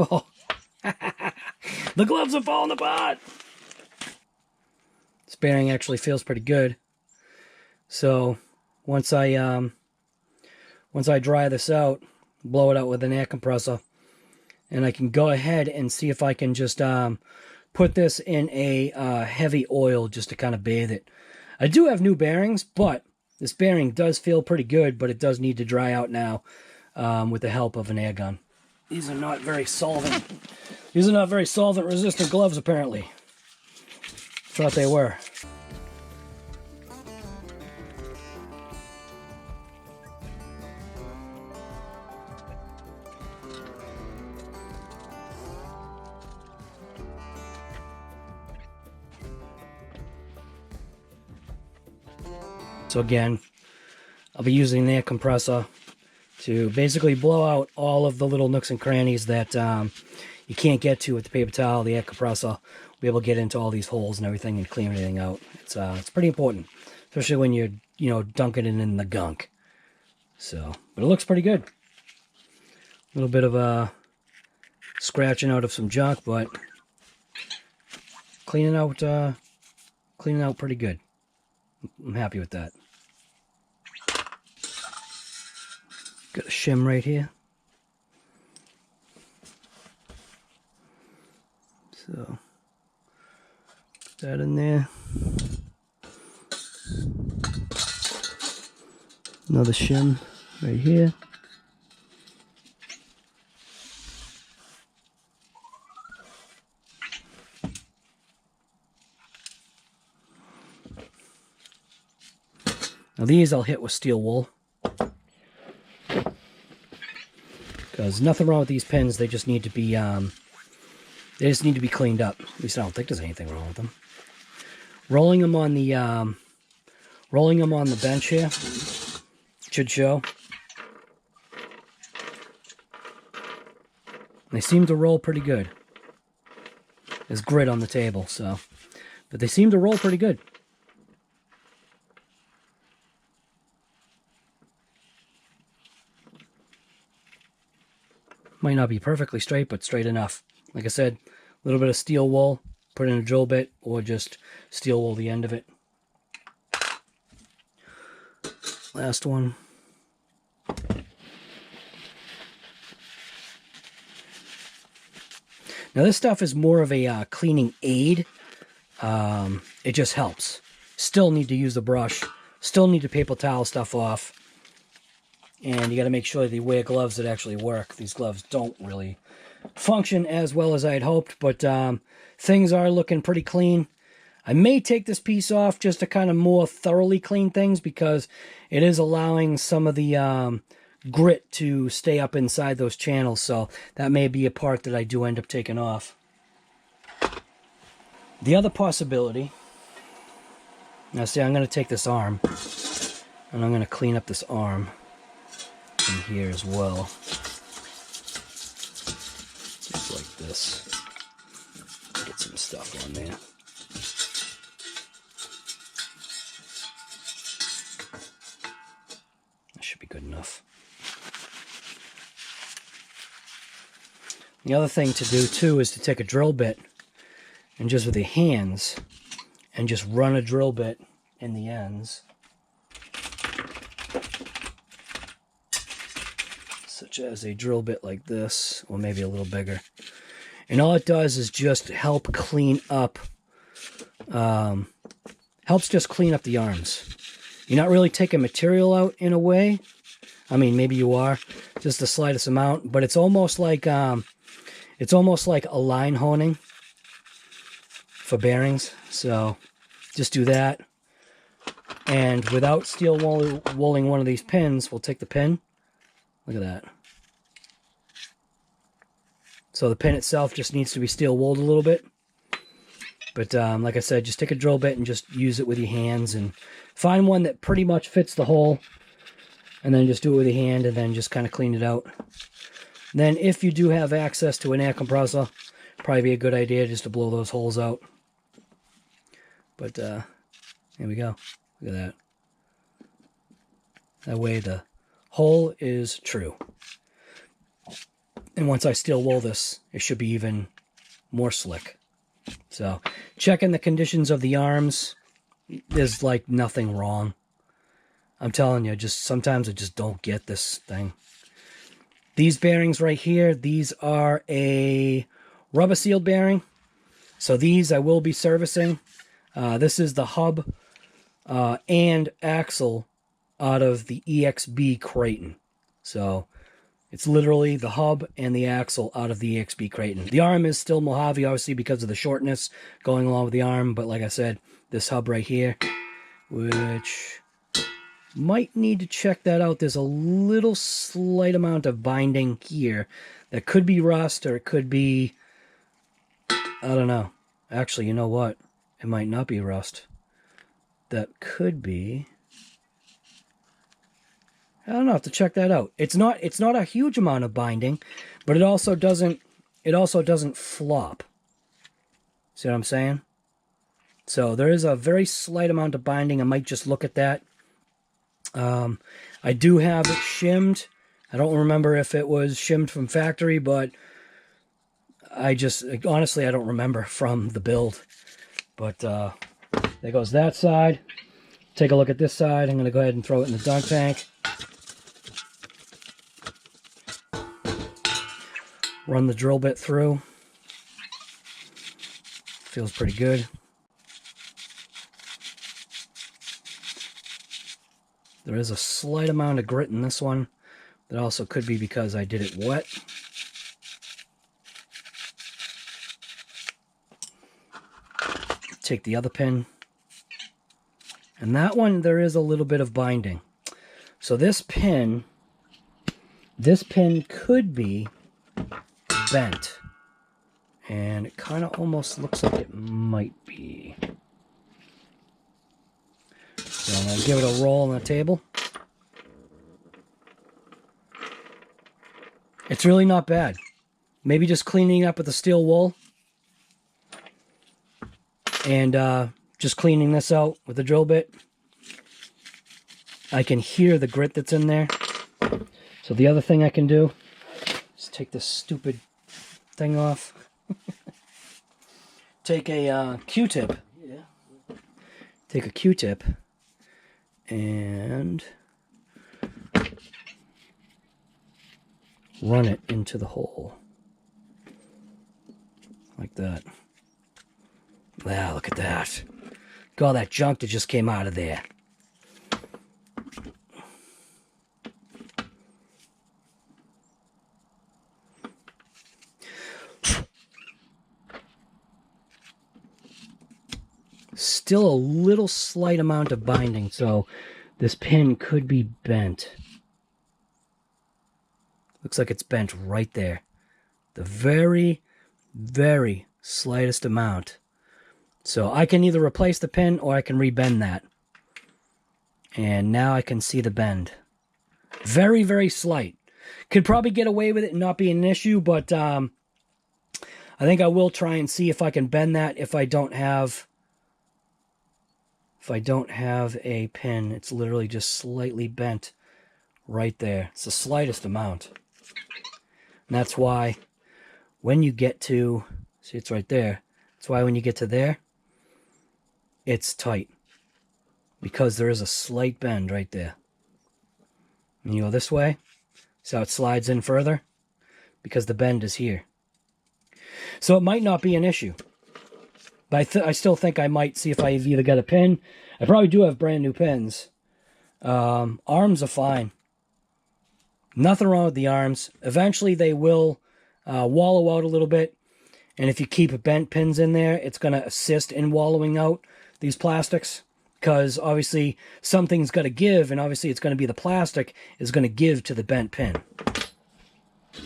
Oh. The gloves are falling apart. This bearing actually feels pretty good. So once I dry this out, blow it out with an air compressor, and I can go ahead and see if I can just put this in a heavy oil just to kind of bathe it. I do have new bearings, but this bearing does feel pretty good, but it does need to dry out now with the help of an air gun. These are not very solvent. These are not very solvent resistant gloves, apparently. Thought they were. So again, I'll be using the air compressor to basically blow out all of the little nooks and crannies that you can't get to with the paper towel. The air compressor will be able to get into all these holes and everything and clean everything out. It's pretty important, especially when you're, you know, dunking it in the gunk. So, but it looks pretty good. A little bit of a scratching out of some junk, but cleaning out pretty good. I'm happy with that. Got a shim right here. So, put that in there. Another shim right here. Now these I'll hit with steel wool. Because nothing wrong with these pins, they just need to be cleaned up. At least I don't think there's anything wrong with them. Rolling them on the bench here should show. They seem to roll pretty good. There's grit on the table, so, but they seem to roll pretty good. Might not be perfectly straight, but straight enough. Like I said, a little bit of steel wool, put in a drill bit, or just steel wool the end of it. Last one. Now this stuff is more of a cleaning aid. It just helps. Still need to use the brush. Still need to paper towel stuff off. And you got to make sure that you wear gloves that actually work. These gloves don't really function as well as I had hoped, but things are looking pretty clean. I may take this piece off just to kind of more thoroughly clean things, because it is allowing some of the grit to stay up inside those channels, so that may be a part that I do end up taking off. The other possibility, now see, I'm going to take this arm and I'm going to clean up this arm in here as well, just like this. Get some stuff on there. That should be good enough. The other thing to do too is to take a drill bit and just with your hands and just run a drill bit in the ends, such as a drill bit like this, or maybe a little bigger. And all it does is just help clean up, helps just clean up the arms. You're not really taking material out in a way. I mean, maybe you are, just the slightest amount, but it's almost like a line honing for bearings. So just do that. And without steel wooling one of these pins, we'll take the pin. Look at that. So the pin itself just needs to be steel wooled a little bit. But like I said, just take a drill bit and just use it with your hands and find one that pretty much fits the hole. And then just do it with your hand and then just kind of clean it out. Then if you do have access to an air compressor, probably be a good idea just to blow those holes out. But here we go. Look at that. That way the hole is true. And once I steel wool this, it should be even more slick. So checking the conditions of the arms, there's like nothing wrong. I'm telling you, just sometimes I just don't get this thing. These bearings right here, these are a rubber sealed bearing. So these I will be servicing. This is the hub and axle out of the EXB Creighton. So it's literally the hub and the axle out of the EXB Creighton. The arm is still Mojave, obviously, because of the shortness going along with the arm. But like I said, this hub right here, which might need to check that out. There's a little slight amount of binding here that could be rust, or it could be, I don't know. Actually, you know what? It might not be rust. That could be I don't know, I have to check that out. It's not a huge amount of binding, but it also doesn't flop. See what I'm saying? So there is a very slight amount of binding. I might just look at that. I do have it shimmed. I don't remember if it was shimmed from factory, but honestly, I don't remember from the build. But there goes that side. Take a look at this side. I'm going to go ahead and throw it in the dunk tank. Run the drill bit through. Feels pretty good. There is a slight amount of grit in this one. That also could be because I did it wet. Take the other pin. And that one, there is a little bit of binding. So this pin could be bent. And it kind of almost looks like it might be. So I'm going to give it a roll on the table. It's really not bad. Maybe just cleaning up with the steel wool. And just cleaning this out with the drill bit. I can hear the grit that's in there. So the other thing I can do is take this stupid thing off. Take a Q-tip. Yeah. Take a Q-tip and run it into the hole. Like that. Wow, look at that. Look at all that junk that just came out of there. Still a little slight amount of binding, so this pin could be bent. Looks like it's bent right there. The very, very slightest amount. So I can either replace the pin or I can rebend that. And now I can see the bend. Very, very slight. Could probably get away with it and not be an issue, but I think I will try and see if I can bend that if I don't have a pin. It's literally just slightly bent right there. It's the slightest amount. And that's why when you get to, see, it's right there. That's why when you get to there, it's tight. Because there is a slight bend right there. And you go this way, see how it slides in further? Because the bend is here. So it might not be an issue. But I still think I might see if I've either got a pin. I probably do have brand new pins. Arms are fine. Nothing wrong with the arms. Eventually they will wallow out a little bit. And if you keep bent pins in there, it's going to assist in wallowing out these plastics. Because obviously something's got to give. And obviously it's going to be the plastic is going to give to the bent pin.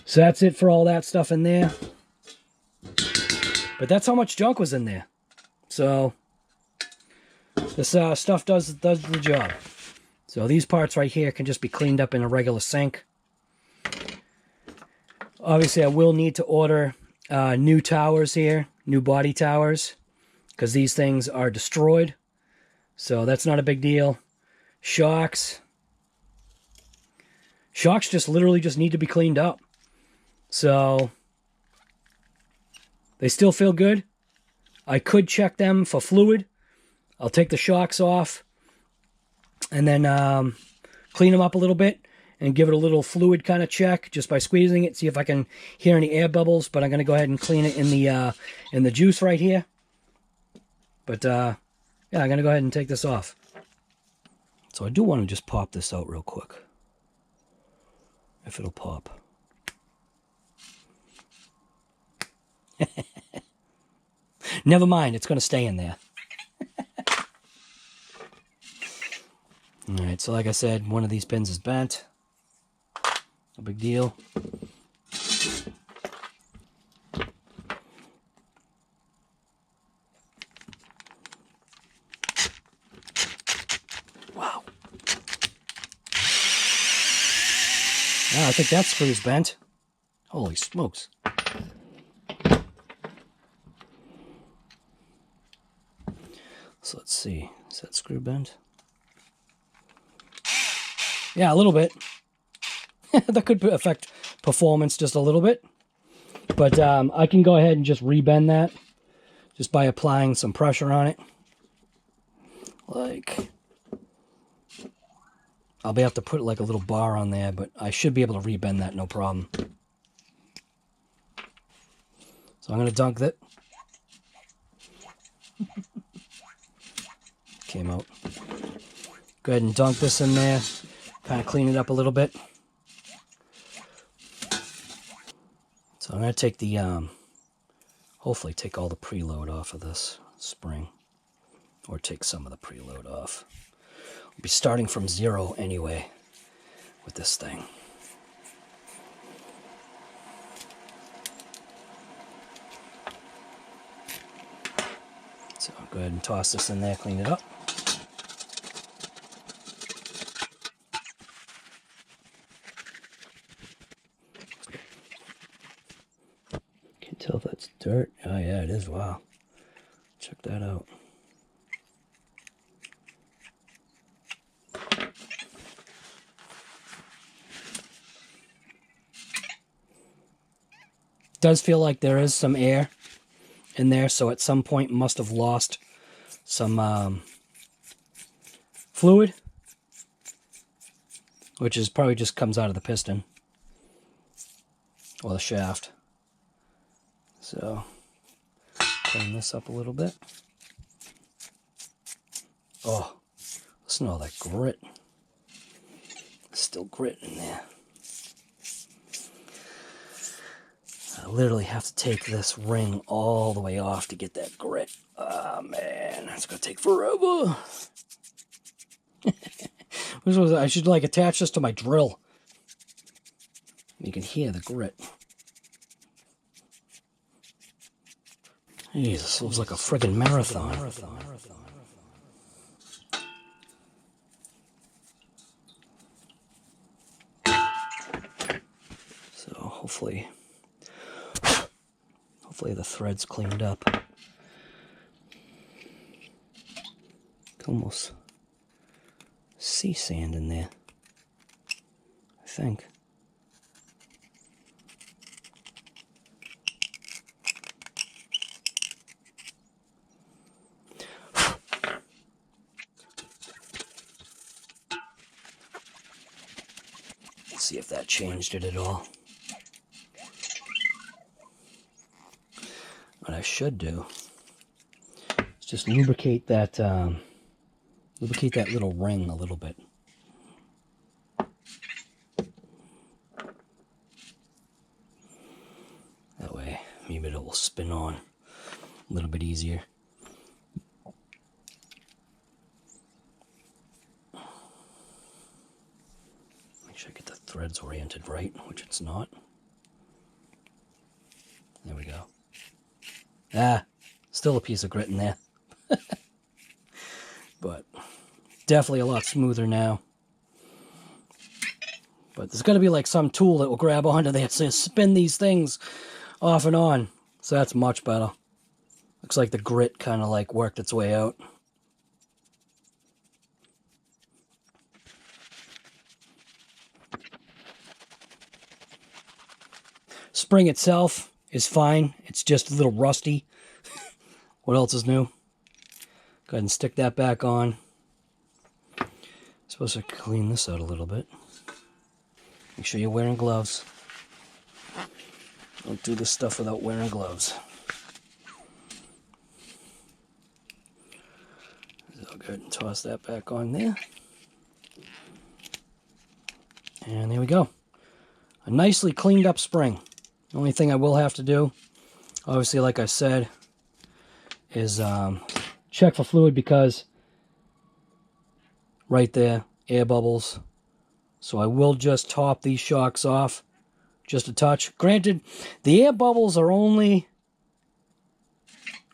So that's it for all that stuff in there. But that's how much junk was in there. So this stuff does the job. So these parts right here can just be cleaned up in a regular sink. Obviously I will need to order new towers here, new body towers, because these things are destroyed. So that's not a big deal. Shocks just literally just need to be cleaned up. So they still feel good. I could check them for fluid. I'll take the shocks off and then clean them up a little bit and give it a little fluid kind of check just by squeezing it, see if I can hear any air bubbles. But I'm going to go ahead and clean it in the juice right here. But yeah, I'm going to go ahead and take this off. So I do want to just pop this out real quick, if it'll pop. Never mind, it's going to stay in there. Alright, so like I said, one of these pins is bent. No big deal. Wow. I think that screw's bent. Holy smokes. So let's see. Is that screw bent? Yeah, a little bit. That could affect performance just a little bit. But I can go ahead and just rebend that just by applying some pressure on it. Like, I'll be able to put like a little bar on there, but I should be able to rebend that, no problem. So I'm going to dunk that. Came out. Go ahead and dunk this in there. Kind of clean it up a little bit. So I'm going to take the, hopefully take all the preload off of this spring. Or take some of the preload off. We'll be starting from 0 anyway with this thing. So I'll go ahead and toss this in there, clean it up. Can't tell if that's dirt. Oh yeah, it is. Wow. Check that out. Does feel like there is some air in there, so at some point must have lost some fluid, which is probably just comes out of the piston or the shaft. So clean this up a little bit. Oh, listen to all that grit. There's still grit in there. I literally have to take this ring all the way off to get that grit. Oh man, that's gonna take forever. I should like attach this to my drill. You can hear the grit. Jesus, it was like a friggin' marathon. So hopefully the thread's cleaned up. Can almost see sand in there, I think. Let's see if that changed it at all. What I should do is just lubricate that little ring a little bit. That way, maybe it will spin on a little bit easier. Make sure I get the threads oriented right, which it's not. There we go. Ah, still a piece of grit in there. But definitely a lot smoother now. But there's got to be like some tool that will grab onto that to spin these things off and on. So that's much better. Looks like the grit kind of like worked its way out. Spring itself is fine. It's just a little rusty. What else is new? Go ahead and stick that back on. Supposed to clean this out a little bit. Make sure you're wearing gloves. Don't do this stuff without wearing gloves. So I'll go ahead and toss that back on there. And there we go. A nicely cleaned up spring. The only thing I will have to do, obviously like I said, is check for fluid, because right there, air bubbles. So I will just top these shocks off just a touch. Granted, the air bubbles are only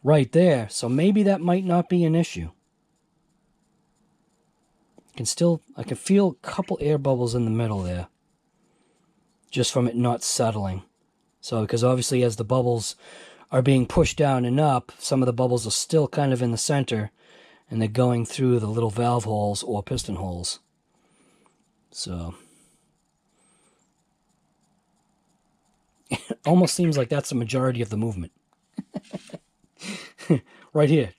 right there, so maybe that might not be an issue. I can feel a couple air bubbles in the middle there. just from it not settling. So, because obviously as the bubbles are being pushed down and up, some of the bubbles are still kind of in the center, and they're going through the little valve holes or piston holes. So, it almost seems like that's the majority of the movement. Right here.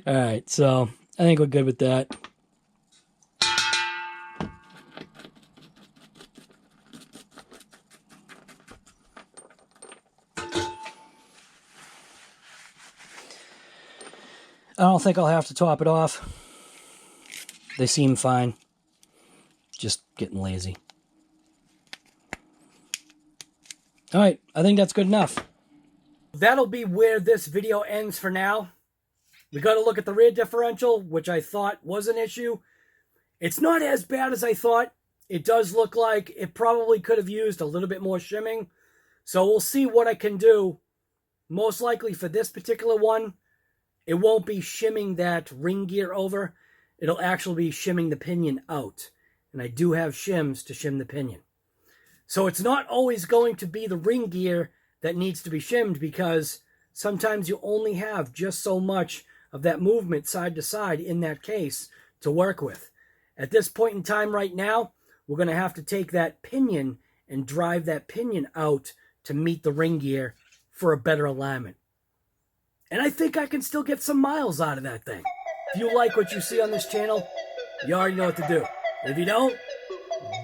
Alright, so I think we're good with that. I don't think I'll have to top it off. They seem fine. Just getting lazy. Alright, I think that's good enough. That'll be where this video ends for now. We got to look at the rear differential, which I thought was an issue. It's not as bad as I thought. It does look like it probably could have used a little bit more shimming. So we'll see what I can do. Most likely for this particular one, it won't be shimming that ring gear over. It'll actually be shimming the pinion out. And I do have shims to shim the pinion. So it's not always going to be the ring gear that needs to be shimmed, because sometimes you only have just so much of that movement side to side in that case to work with. At this point in time right now, we're going to have to take that pinion and drive that pinion out to meet the ring gear for a better alignment. And I think I can still get some miles out of that thing. If you like what you see on this channel, you already know what to do. If you don't,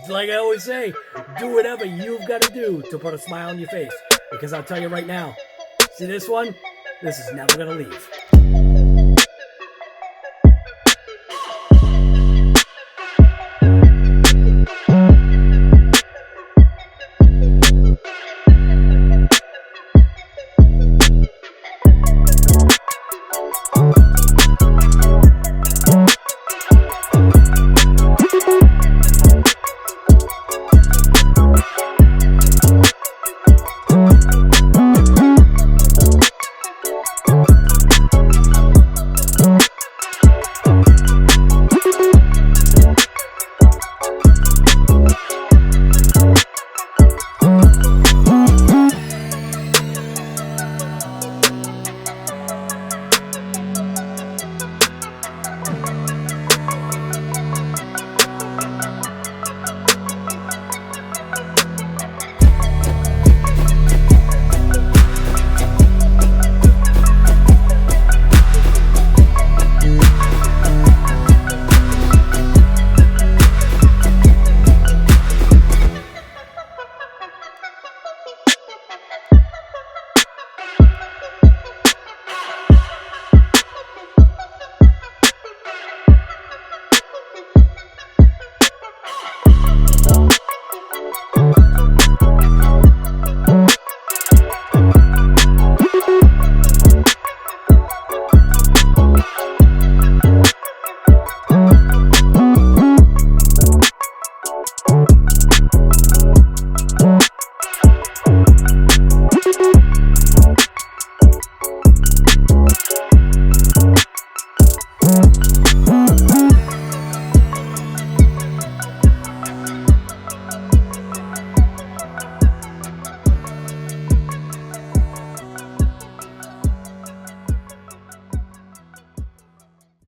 like I always say, do whatever you've got to do to put a smile on your face. Because I'll tell you right now, see this one? This is never going to leave.